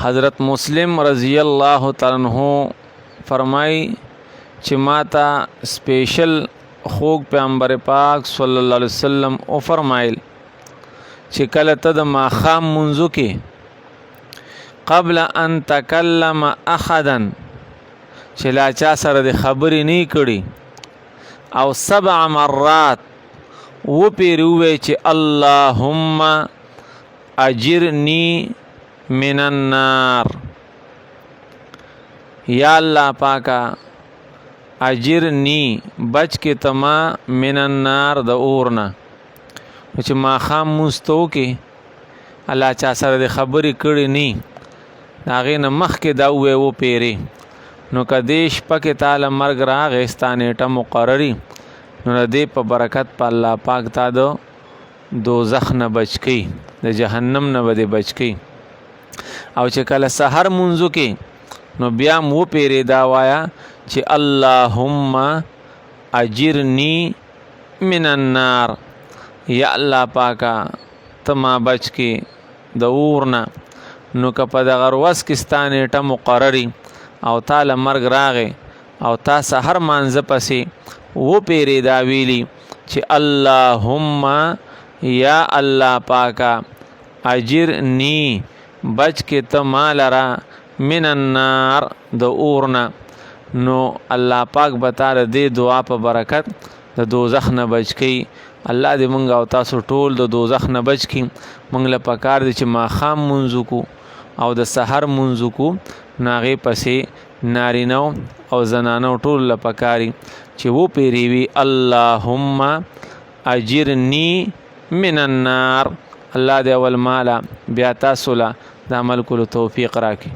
حضرت مسلم رضی الله تعالی عنہ فرمای چې ماته سپیشل خوږ پیغمبر پاک صلی الله علیه وسلم او فرمایل چې کله ته د ماښام منځو کې قبل ان تکلم احدا چې لا چا سره د خبرې نه کړي او 7 مرات و پیری وی چې اللهم اجرنی من النار، یا الله پاکا اجرنی بچ کې تما من النار د اورنا. چې ما خام مستو کې الله چا سره د خبرې کړي نی هغې نه مخکې دا وی و پیری نو کدیش پکې تعالی مرګ راغی ستا نیټه مقرري نو د دې په برکت په الله پاک تا د دوزخ نه بچ کړي، د جهنم نه به دې بچ کړي. او چې کله سحر منځو کې نو بیا مو پیری دا وایا چې اللهم اجرنی من النار، یا الله پاکا تما بچ کې د اور نه. نو که په دغه ورځ کې ستا نیټه مقرري او تاله مرګ راغی او تا سحر مانځه پسې و پیری دا ویلی چې اللهم یا الله پاکا اجرنی بچ کې ته ما لره من النار د اور نه، نو الله پاک به تعالی دې دعا په برکت د دوزخ نه بچ کړي. الله دې مونږ او تاسو ټول د دوزخ نه بچ کړي. مونږ له پکار دی چې ماښام منځو کو او د سحر منځو کو نو هغې پسې نارینو او زنانو ټول له پکاري چې و پیری وي اللهم اجرنی من النار. الله دې اول مالا بیا تاسو له د عمل کولو توفیق راکړي.